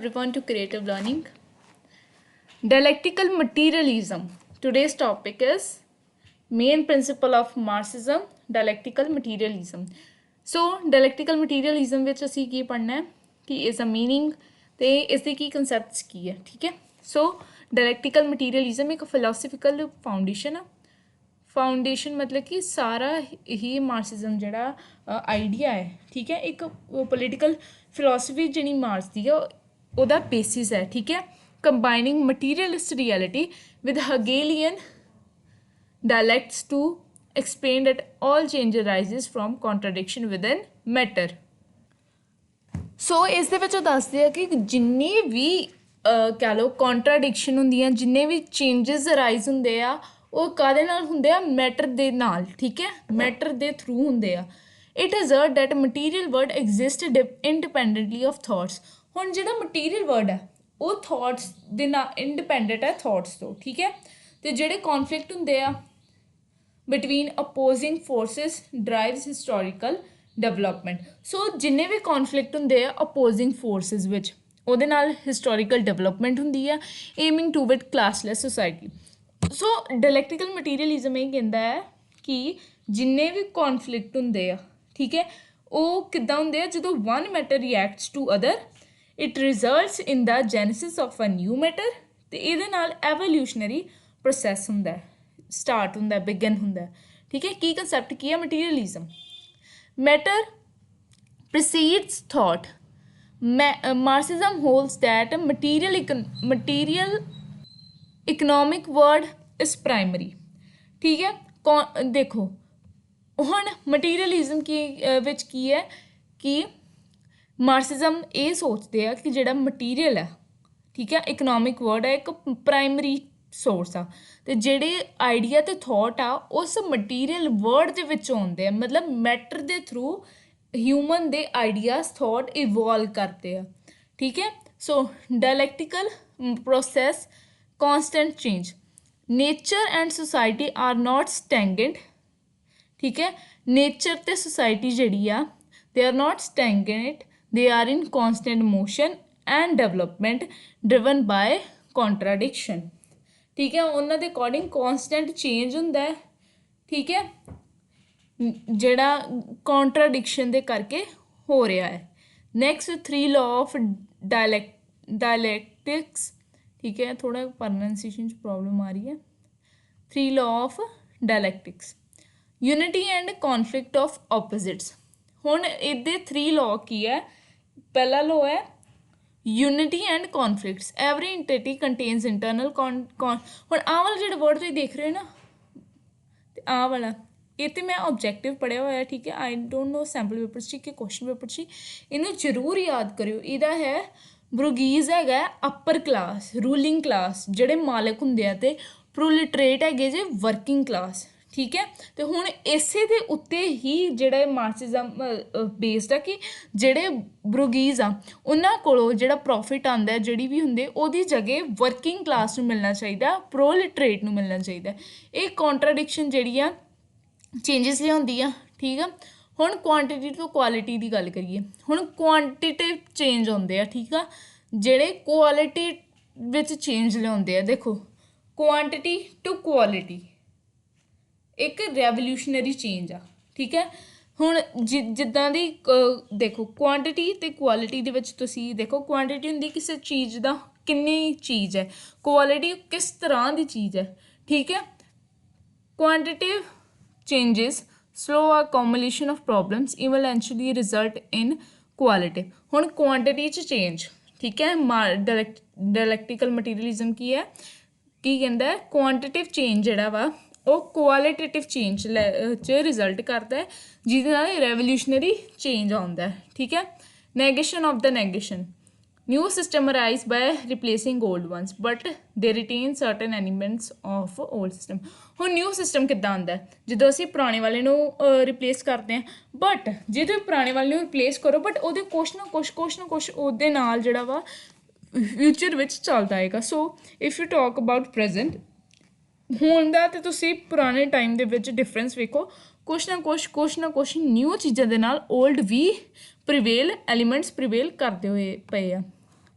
Everyone to creative learning. Dialectical materialism. Today's topic is main principle of Marxism, dialectical materialism. So dialectical materialism ਵਿੱਚ ਅਸੀਂ ਕੀ ਪੜ੍ਹਨਾ ਹੈ ਕਿ ਇਸ ਦਾ ਮੀਨਿੰਗ ਤੇ ਇਸ ਦੇ ਕੀ ਕਨਸੈਪਟਸ ਕੀ ਹੈ, ਠੀਕ ਹੈ। ਸੋ dialectical materialism ਇੱਕ ਫਿਲੋਸਫੀਕਲ ਫਾਊਂਡੇਸ਼ਨ ਆ। फाउंडेशन मतलब कि सारा ही मार्क्सिज्म जड़ा आइडिया है, ठीक है, एक पोलिटिकल फिलोसफी जी मार्क्स की है ਉਹਦਾ बेसिस है, ठीक है। Combining materialist reality with Hegelian dialects to explain that all change arises from contradiction within matter। सो इस दे विच दसदे आ कि जिन्ने भी कह लो कॉन्ट्राडिक्शन हुंदियां, जिन्ने भी चेंजेस अराइज हुंदे आ ਉਹ ਕਾਹਦੇ ਨਾਲ ਹੁੰਦੇ ਆ? ਮੈਟਰ ਦੇ ਨਾਲ, ਠੀਕ ਹੈ, ਮੈਟਰ ਦੇ ਥਰੂ ਹੁੰਦੇ ਆ। It assert that material world exist independently of thoughts. ਹੁਣ ਜਿਹੜਾ ਮਟੀਰੀਅਲ ਵਰਡ ਹੈ ਉਹ ਥਾਟਸ ਦੇ ਨਾਲ ਇੰਡੀਪੈਂਡੈਂਟ ਹੈ ਥਾਟਸ ਤੋਂ, ਠੀਕ ਹੈ। ਅਤੇ ਜਿਹੜੇ ਕੌਨਫਲਿਕਟ ਹੁੰਦੇ ਆ between opposing forces drives historical development. So ਜਿੰਨੇ ਵੀ ਕੌਨਫਲਿਕਟ ਹੁੰਦੇ ਆ ਅਪੋਜ਼ਿੰਗ ਫੋਰਸਿਸ ਵਿੱਚ, ਉਹਦੇ ਨਾਲ ਹਿਸਟੋਰੀਕਲ ਡਿਵੈਲਪਮੈਂਟ ਹੁੰਦੀ ਆ, aiming to with classless society. So dialectical materialism ਇਹ ਕਹਿੰਦਾ ਹੈ ਕਿ ਜਿੰਨੇ ਵੀ ਕੌਨਫਲਿਕਟ ਹੁੰਦੇ ਆ, ਠੀਕ ਹੈ, ਉਹ ਕਿੱਦਾਂ ਹੁੰਦੇ ਆ? ਜਦੋਂ one matter reacts to other it results in the genesis of a new matter. ਅਤੇ ਇਹਦੇ ਨਾਲ ਐਵੋਲਿਊਸ਼ਨਰੀ ਪ੍ਰੋਸੈਸ ਹੁੰਦਾ, ਸਟਾਰਟ ਹੁੰਦਾ, ਬਿਗਨ ਹੁੰਦਾ, ਠੀਕ ਹੈ। ਕੀ ਕੰਸੈਪਟ ਕੀ ਹੈ materialism? Matter precedes thought. Marxism holds that material economic world is primary, ਠੀਕ ਹੈ। ਦੇਖੋ ਹੁਣ ਮਟੀਰੀਅਲਿਜ਼ਮ ਵਿੱਚ ਕੀ ਹੈ ਕਿ ਮਾਰਕਸਿਜ਼ਮ ਇਹ ਸੋਚਦੇ ਆ ਕਿ ਜਿਹੜਾ ਮਟੀਰੀਅਲ ਹੈ, ਠੀਕ ਹੈ, ਇਕਨੋਮਿਕ ਵਰਡ ਹੈ, ਇੱਕ ਪ੍ਰਾਇਮਰੀ ਸੋਰਸ ਆ, ਅਤੇ ਜਿਹੜੇ ਆਈਡੀਆ ਅਤੇ ਥੋਟ ਆ ਉਸ ਮਟੀਰੀਅਲ ਵਰਡ ਦੇ ਵਿੱਚੋਂ ਆਉਂਦੇ ਆ। ਮਤਲਬ ਮੈਟਰ ਦੇ ਥਰੂ ਹਿਊਮਨ ਦੇ ਆਈਡੀਆਜ਼ ਥੋਟ ਇਵੋਲਵ ਕਰਦੇ ਆ, ਠੀਕ ਹੈ। ਸੋ ਡਾਇਲੈਕਟੀਕਲ process constant change। nature and society are not stagnant, ठीक है। nature ਤੇ society ਜਿਹੜੀ ਆ they are not stagnant, they are in constant motion and development driven by contradiction, ਠੀਕ ਹੈ। ਉਹਨਾਂ ਦੇ ਅਕੋਰਡਿੰਗ constant change ਹੁੰਦਾ ਹੈ, ਠੀਕ ਹੈ, ਜਿਹੜਾ contradiction ਦੇ ਕਰਕੇ ਹੋ ਰਿਹਾ ਹੈ। next 3 law of dialectics, ठीक है, थोड़ा प्रोनाउंसिएशन प्रॉब्लम आ रही है। 3 law of dialectics. Unity and conflict of opposites. हुण इहदे 3 लॉ की है? पहला लॉ है unity and conflicts. Every entity contains internal हुण आह वाला जिहड़ा वर्ड तुसीं देख रहे हो ना, ते आह वाला ये तो मैं ऑब्जैक्टिव पढ़िया होया, ठीक है। I don't know sample paper च कि क्वेश्चन पेपर च इनू जरूर याद करियो। ਇਹਦਾ है ਬਰੂਗੀਜ਼ ਹੈਗਾ ਅਪਰ ਕਲਾਸ, ਰੂਲਿੰਗ ਕਲਾਸ ਜਿਹੜੇ ਮਾਲਕ ਹੁੰਦੇ ਆ, ਅਤੇ ਪ੍ਰੋਲੀਟਰੇਟ ਹੈਗੇ ਜੇ ਵਰਕਿੰਗ ਕਲਾਸ, ਠੀਕ ਹੈ। ਅਤੇ ਹੁਣ ਇਸੇ ਦੇ ਉੱਤੇ ਹੀ ਜਿਹੜਾ ਮਾਰਕਸਿਜ਼ਮ ਬੇਸਡ ਆ ਕਿ ਜਿਹੜੇ ਬਰੂਗੀਜ਼ ਆ ਉਹਨਾਂ ਕੋਲੋਂ ਜਿਹੜਾ ਪ੍ਰੋਫਿਟ ਆਉਂਦਾ, ਜਿਹੜੀ ਵੀ ਹੁੰਦੇ, ਉਹਦੀ ਜਗ੍ਹਾ ਵਰਕਿੰਗ ਕਲਾਸ ਨੂੰ ਮਿਲਣਾ ਚਾਹੀਦਾ, ਪ੍ਰੋਲੀਟਰੇਟ ਨੂੰ ਮਿਲਣਾ ਚਾਹੀਦਾ। ਇਹ ਕੌਂਟਰਾਡਿਕਸ਼ਨ ਜਿਹੜੀ ਆ ਚੇਂਜਸ ਲਿਆਉਂਦੀ ਆ, ਠੀਕ ਆ। ਹੁਣ ਕੁਆਂਟਿਟੀ ਤੋਂ ਕੁਆਲਿਟੀ ਦੀ ਗੱਲ ਕਰੀਏ। ਹੁਣ ਕੁਆਂਟੀਟਿਵ ਚੇਂਜ ਹੁੰਦੇ ਆ, ਠੀਕ ਆ, ਜਿਹੜੇ ਕੁਆਲਿਟੀ ਵਿੱਚ ਚੇਂਜ ਲਿਆਉਂਦੇ ਆ। ਦੇਖੋ ਕੁਆਂਟਿਟੀ ਟੂ ਕੁਆਲਿਟੀ ਇੱਕ ਰੈਵੋਲਿਊਸ਼ਨਰੀ ਚੇਂਜ ਆ, ਠੀਕ ਹੈ। ਹੁਣ ਜਿੱਦਾਂ ਦੀ ਦੇਖੋ ਕੁਆਂਟਿਟੀ ਅਤੇ ਕੁਆਲਿਟੀ ਦੇ ਵਿੱਚ ਤੁਸੀਂ ਦੇਖੋ, ਕੁਆਂਟਿਟੀ ਹੁੰਦੀ ਕਿਸੇ ਚੀਜ਼ ਦਾ ਕਿੰਨੀ ਚੀਜ਼ ਹੈ, ਕੁਆਲਿਟੀ ਕਿਸ ਤਰ੍ਹਾਂ ਦੀ ਚੀਜ਼ ਹੈ, ਠੀਕ ਹੈ। Quantitative changes slow accumulation of problems eventually result in quality। ਹੁਣ ਕੁਆਂਟਿਟੀ 'ਚ ਚੇਂਜ, ਠੀਕ ਹੈ। ਡਾਇਲੈਕਟੀਕਲ ਮਟੀਰੀਅਲਿਜ਼ਮ ਕੀ ਹੈ, ਕੀ ਕਹਿੰਦਾ? ਕੁਆਂਟਿਟਿਵ ਚੇਂਜ ਜਿਹੜਾ ਵਾ ਉਹ ਕੁਆਲਿਟੇਟਿਵ ਚੇਂਜ 'ਚ ਰਿਜ਼ਲਟ ਕਰਦਾ ਹੈ, ਜਿਹਦੇ ਨਾਲ ਰੈਵੋਲਿਊਸ਼ਨਰੀ ਚੇਂਜ ਆਉਂਦਾ ਹੈ, ਠੀਕ ਹੈ। Negation of the negation. New system arise by replacing old ones but they retain certain elements of old system. ਹੁਣ ਨਿਊ ਸਿਸਟਮ ਕਿੱਦਾਂ ਆਉਂਦਾ? ਜਦੋਂ ਅਸੀਂ ਪੁਰਾਣੇ ਵਾਲੇ ਨੂੰ ਰਿਪਲੇਸ ਕਰਦੇ ਹਾਂ, ਬਟ ਜੇ ਤੁਸੀਂ ਪੁਰਾਣੇ ਵਾਲੇ ਨੂੰ ਰਿਪਲੇਸ ਕਰੋ, ਬਟ ਉਹਦੇ ਕੁਛ ਨਾ ਕੁਛ ਉਹਦੇ ਨਾਲ ਜਿਹੜਾ ਵਾ ਫਿਊਚਰ ਵਿੱਚ ਚੱਲਦਾ ਆਏਗਾ। ਸੋ if you talk about present ਹੁਣ ਦਾ, ਅਤੇ ਤੁਸੀਂ ਪੁਰਾਣੇ ਟਾਈਮ ਦੇ ਵਿੱਚ ਡਿਫਰੈਂਸ ਵੇਖੋ, ਕੁਛ ਨਾ ਕੁਛ ਨਿਊ ਚੀਜ਼ਾਂ ਦੇ ਨਾਲ ਓਲਡ ਵੀ ਪ੍ਰੀਵੇਲ ਐਲੀਮੈਂਟਸ ਪ੍ਰੀਵੇਲ ਕਰਦੇ ਹੋਏ ਪਏ ਆ।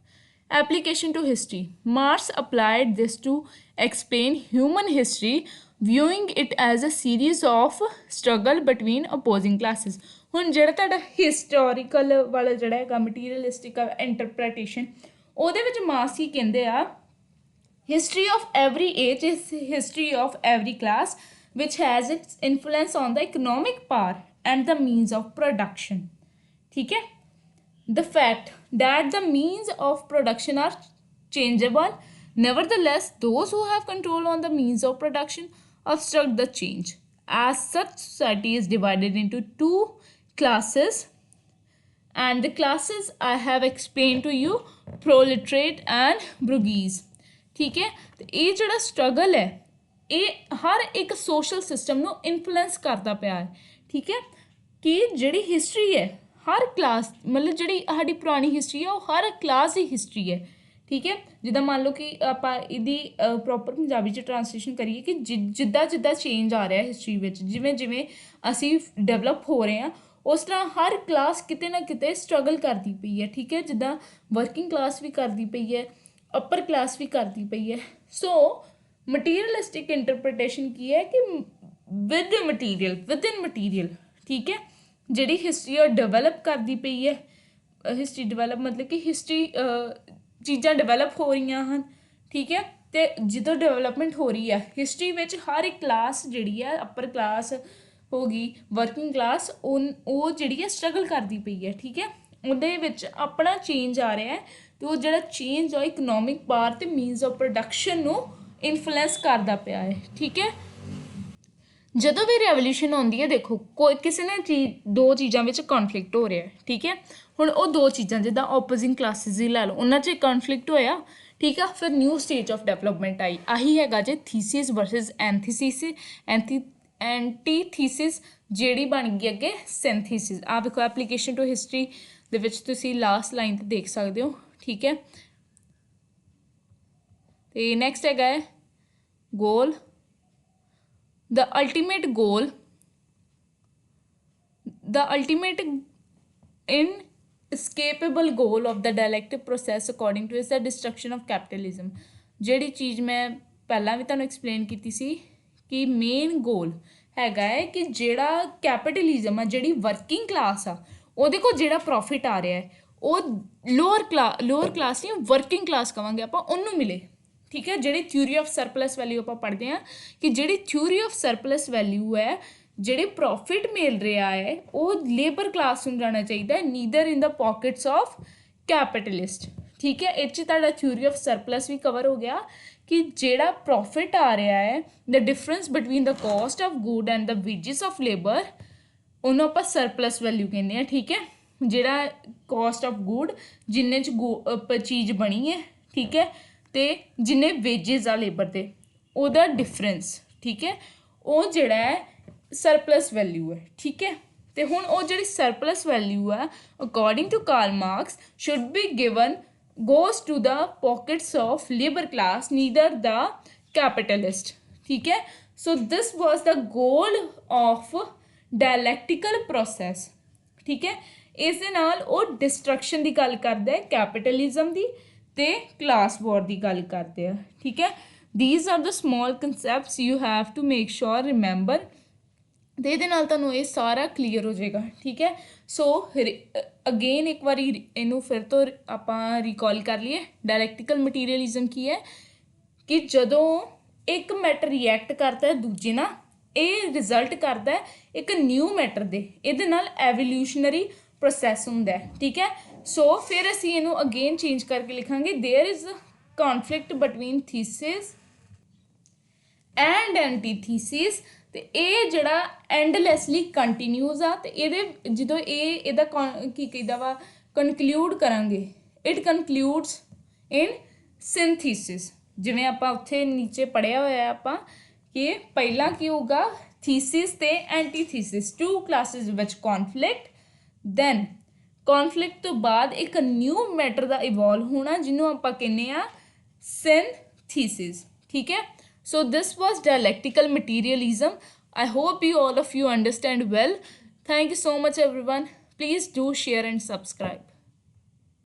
Application to history. Marx applied this to explain human history, viewing it as a series of struggle between opposing classes. ਹੁਣ ਜਿਹੜਾ ਤੁਹਾਡਾ ਹਿਸਟੋਰੀਕਲ ਵਾਲਾ ਜਿਹੜਾ ਹੈਗਾ ਮਟੀਰੀਅਲਿਸਟਿਕ ਇੰਟਰਪ੍ਰੀਟੇਸ਼ਨ, ਉਹਦੇ ਵਿੱਚ ਮਾਰਕਸ ਕੀ ਕਹਿੰਦੇ ਆ, history of every age is history of every class which has its influence on the economic power and the means of production. ठीक है? The fact that the means of production are changeable, nevertheless, those who have control on the means of production obstruct the change. As such, society is divided into two classes, and the classes I have explained to you, proletariat and bourgeois. ठीक है? तो ये ਜਿਹੜਾ struggle है, ਇਹ ਹਰ ਇੱਕ social system ਨੂੰ influence ਕਰਦਾ ਪਿਆ ਹੈ। ਠੀਕ ਹੈ? ਕਿ ਜਿਹੜੀ history ਹੈ ਹਰ ਕਲਾਸ, ਮਤਲਬ ਜਿਹੜੀ ਸਾਡੀ ਪੁਰਾਣੀ ਹਿਸਟਰੀ ਹੈ ਉਹ ਹਰ ਕਲਾਸ ਦੀ ਹਿਸਟਰੀ ਹੈ। ਠੀਕ ਹੈ? ਜਿੱਦਾਂ ਮੰਨ ਲਓ ਕਿ ਆਪਾਂ ਇਹਦੀ ਪ੍ਰੋਪਰ ਪੰਜਾਬੀ 'ਚ ਟਰਾਂਸਲੇਸ਼ਨ ਕਰੀਏ ਕਿ ਜਿੱਦਾਂ ਜਿੱਦਾਂ ਚੇਂਜ ਆ ਰਿਹਾ ਹਿਸਟਰੀ ਵਿੱਚ, ਜਿਵੇਂ ਜਿਵੇਂ ਅਸੀਂ ਡਿਵੈਲਪ ਹੋ ਰਹੇ ਹਾਂ, ਉਸ ਤਰ੍ਹਾਂ ਹਰ ਕਲਾਸ ਕਿਤੇ ਨਾ ਕਿਤੇ ਸਟਰਗਲ ਕਰਦੀ ਪਈ ਹੈ। ਠੀਕ ਹੈ? ਜਿੱਦਾਂ ਵਰਕਿੰਗ ਕਲਾਸ ਵੀ ਕਰਦੀ ਪਈ ਹੈ, ਅਪਰ ਕਲਾਸ ਵੀ ਕਰਦੀ ਪਈ ਹੈ। ਸੋ ਮਟੀਰੀਅਲਿਸਟਿਕ ਇੰਟਰਪ੍ਰੀਟੇਸ਼ਨ ਕੀ ਹੈ ਕਿ ਵਿਦਿਨ ਮਟੀਰੀਅਲ, ਠੀਕ ਹੈ, ਜਿਹੜੀ ਹਿਸਟਰੀ ਉਹ ਡਿਵੈਲਪ ਕਰਦੀ ਪਈ ਹੈ। ਹਿਸਟਰੀ ਡਿਵੈਲਪ ਮਤਲਬ ਕਿ ਹਿਸਟਰੀ ਚੀਜ਼ਾਂ ਡਿਵੈਲਪ ਹੋ ਰਹੀਆਂ ਹਨ। ਠੀਕ ਹੈ? ਅਤੇ ਜਦੋਂ ਡਿਵੈਲਪਮੈਂਟ ਹੋ ਰਹੀ ਹੈ ਹਿਸਟਰੀ ਵਿੱਚ, ਹਰ ਇੱਕ ਕਲਾਸ ਜਿਹੜੀ ਹੈ, ਅਪਰ ਕਲਾਸ ਹੋ ਗਈ, ਵਰਕਿੰਗ ਕਲਾਸ, ਉਹ ਜਿਹੜੀ ਹੈ ਸਟਰਗਲ ਕਰਦੀ ਪਈ ਹੈ। ਠੀਕ ਹੈ? ਉਹਦੇ ਵਿੱਚ ਆਪਣਾ ਚੇਂਜ ਆ ਰਿਹਾ ਹੈ, ਅਤੇ ਉਹ ਜਿਹੜਾ ਚੇਂਜ ਆ ਇਕਨੋਮਿਕ ਪਾਵਰ ਅਤੇ ਮੀਨਸ ਆਫ ਪ੍ਰੋਡਕਸ਼ਨ ਨੂੰ ਇਨਫਲੂਐਂਸ ਕਰਦਾ ਪਿਆ ਹੈ। ਠੀਕ ਹੈ? ਜਦੋਂ ਵੀ ਰੈਵੋਲਿਊਸ਼ਨ ਆਉਂਦੀ ਹੈ, ਦੇਖੋ ਕੋਈ ਕਿਸੇ ਨੇ ਦੋ ਚੀਜ਼ਾਂ ਵਿੱਚ ਕੌਨਫਲਿਕਟ ਹੋ ਰਿਹਾ। ਠੀਕ ਹੈ? ਹੁਣ ਉਹ ਦੋ ਚੀਜ਼ਾਂ ਜਿੱਦਾਂ ਓਪੋਜ਼ਿੰਗ ਕਲਾਸਿਸ ਹੀ ਲੈ ਲਓ, ਉਹਨਾਂ 'ਚ ਕੌਨਫਲਿਕਟ ਹੋਇਆ। ਠੀਕ ਆ? ਫਿਰ ਨਿਊ ਸਟੇਜ ਆਫ ਡਿਵੈਲਪਮੈਂਟ ਆਈ। ਆਹੀ ਹੈਗਾ ਜੇ ਥੀਸਿਸ ਵਰਸਸ ਐਂਟੀਥੀਸਿਸ, ਜਿਹੜੀ ਬਣ ਗਈ ਅੱਗੇ ਸਿੰਥੀਸਿਸ। ਆਹ ਵੇਖੋ ਐਪਲੀਕੇਸ਼ਨ ਟੂ ਹਿਸਟਰੀ ਦੇ ਵਿੱਚ ਤੁਸੀਂ ਲਾਸਟ ਲਾਈਨ 'ਤੇ ਦੇਖ ਸਕਦੇ ਹੋ। ਠੀਕ ਹੈ? ਅਤੇ ਨੈਕਸਟ ਹੈਗਾ ਹੈ ਗੋਲ। The ultimate inescapable goal of the dialectic process according to is the destruction of capitalism. ਜਿਹੜੀ ਚੀਜ਼ ਮੈਂ ਪਹਿਲਾਂ ਵੀ ਤੁਹਾਨੂੰ ਐਕਸਪਲੇਨ ਕੀਤੀ ਸੀ ਕਿ ਮੇਨ ਗੋਲ ਹੈਗਾ ਹੈ ਕਿ ਜਿਹੜਾ ਕੈਪੀਟਲਿਜ਼ਮ ਆ, ਜਿਹੜੀ ਵਰਕਿੰਗ ਕਲਾਸ ਆ, ਉਹਦੇ ਕੋਲ ਜਿਹੜਾ ਪ੍ਰੋਫਿਟ ਆ ਰਿਹਾ ਹੈ ਉਹ ਲੋਅਰ ਕਲਾਸ ਨਹੀਂ, ਵਰਕਿੰਗ ਕਲਾਸ ਕਹਾਂਗੇ ਆਪਾਂ, ਉਹਨੂੰ ਮਿਲੇ। ਠੀਕ ਹੈ? ਜਿਹੜੀ ਥਿਊਰੀ ਆਫ ਸਰਪਲਸ ਵੈਲਿਊ ਆਪਾਂ ਪੜ੍ਹਦੇ ਹਾਂ ਕਿ ਜਿਹੜੀ ਥਿਊਰੀ ਆਫ ਸਰਪਲਸ ਵੈਲਿਊ ਹੈ, ਜਿਹੜੇ ਪ੍ਰੋਫਿਟ ਮਿਲ ਰਿਹਾ ਹੈ, ਉਹ ਲੇਬਰ ਕਲਾਸ ਨੂੰ ਜਾਣਾ ਚਾਹੀਦਾ, neither in the pockets of capitalist. ਠੀਕ ਹੈ? ਇਹ 'ਚ ਤੁਹਾਡਾ ਥਿਊਰੀ ਆਫ ਸਰਪਲਸ ਵੀ ਕਵਰ ਹੋ ਗਿਆ ਕਿ ਜਿਹੜਾ ਪ੍ਰੋਫਿਟ ਆ ਰਿਹਾ ਹੈ, the difference between the cost of good and the wages of labour, ਉਹਨੂੰ ਆਪਾਂ ਸਰਪਲਸ ਵੈਲਿਊ ਕਹਿੰਦੇ ਹਾਂ। ਠੀਕ ਹੈ? ਜਿਹੜਾ ਕੋਸਟ ਆਫ ਗੁੱਡ, ਜਿੰਨੇ 'ਚ ਚੀਜ਼ ਬਣੀ ਹੈ, ਠੀਕ ਹੈ, ਅਤੇ ਜਿੰਨੇ ਵੇਜਿਸ ਆ ਲੇਬਰ ਦੇ, ਉਹਦਾ ਡਿਫਰੈਂਸ। ਠੀਕ ਹੈ? ਉਹ ਜਿਹੜਾ ਹੈ ਸਰਪਲਸ ਵੈਲਿਊ ਹੈ। ਠੀਕ ਹੈ? ਅਤੇ ਹੁਣ ਉਹ ਜਿਹੜੀ ਸਰਪਲਸ ਵੈਲਿਊ ਹੈ, according to Karl Marx, should be given goes to the pockets of labor class, neither the capitalist. ठीक है? So this was the goal of dialectical process. ठीक है? ਇਸ ਦੇ ਨਾਲ ਉਹ ਡਿਸਟਰਕਸ਼ਨ ਦੀ ਗੱਲ ਕਰਦਾ ਹੈ, ਕੈਪੀਟਲਿਜ਼ਮ ਦੀ ਅਤੇ ਕਲਾਸ ਵਾਰ ਦੀ ਗੱਲ ਕਰਦੇ ਆ। ਠੀਕ ਹੈ? these are the small concepts you have to make sure remember, ਅਤੇ ਇਹਦੇ ਨਾਲ ਤੁਹਾਨੂੰ ਇਹ ਸਾਰਾ ਕਲੀਅਰ ਹੋ ਜਾਏਗਾ। ਠੀਕ ਹੈ? ਸੋ ਅਗੇਨ ਇੱਕ ਵਾਰੀ ਇਹਨੂੰ ਫਿਰ ਤੋਂ ਆਪਾਂ ਰਿਕਾਲ ਕਰ ਲਈਏ। ਡਾਇਲੈਕਟੀਕਲ ਮਟੀਰੀਅਲਿਜ਼ਮ ਕੀ ਹੈ ਕਿ ਜਦੋਂ ਇੱਕ ਮੈਟਰ ਰਿਐਕਟ ਕਰਦਾ ਹੈ ਦੂਜੇ ਨਾਲ, ਇਹ ਰਿਜ਼ਲਟ ਕਰਦਾ ਹੈ ਇੱਕ ਨਿਊ ਮੈਟਰ ਦੇ, ਇਹਦੇ ਨਾਲ ਐਵੋਲਿਊਸ਼ਨਰੀ ਪ੍ਰੋਸੈਸ ਹੁੰਦਾ ਹੈ। ਠੀਕ ਹੈ? ਸੋ ਫਿਰ ਅਸੀਂ ਇਹਨੂੰ ਅਗੇਨ ਚੇਂਜ ਕਰਕੇ ਲਿਖਾਂਗੇ, there is conflict between thesis and antithesis. ਅਤੇ ਇਹ ਜਿਹੜਾ ਐਂਡਲੈਸਲੀ ਕੰਟੀਨਿਊਜ਼ ਆ, ਅਤੇ ਇਹਦੇ ਜਦੋਂ ਇਹਦਾ ਕੀ ਕਹਿੰਦਾ ਵਾ ਕਨਕਲੂਡ ਕਰਾਂਗੇ, ਇਟ ਕਨਕਲੂਡਸ ਇਨ ਸਿੰਥੀਸਿਸ। ਜਿਵੇਂ ਆਪਾਂ ਉੱਥੇ ਨੀਚੇ ਪੜ੍ਹਿਆ ਹੋਇਆ ਆਪਾਂ ਕਿ ਪਹਿਲਾਂ ਕੀ ਹੋਊਗਾ, ਥੀਸਿਸ ਅਤੇ ਐਂਟੀਥੀਸਿਸ, ਟੂ ਕਲਾਸਿਸ ਵਿੱਚ ਕੌਨਫਲਿਕਟ, ਦੈਨ ਕੌਨਫਲਿਕਟ ਤੋਂ ਬਾਅਦ ਇੱਕ ਨਿਊ ਮੈਟਰ ਦਾ ਇਵੋਲਵ ਹੋਣਾ, ਜਿਹਨੂੰ ਆਪਾਂ ਕਹਿੰਦੇ ਹਾਂ ਸਿੰਥੀਸਿਸ। ਠੀਕ ਹੈ? So this was dialectical materialism. I hope all of you understand well. Thank you so much everyone. Please do share and subscribe.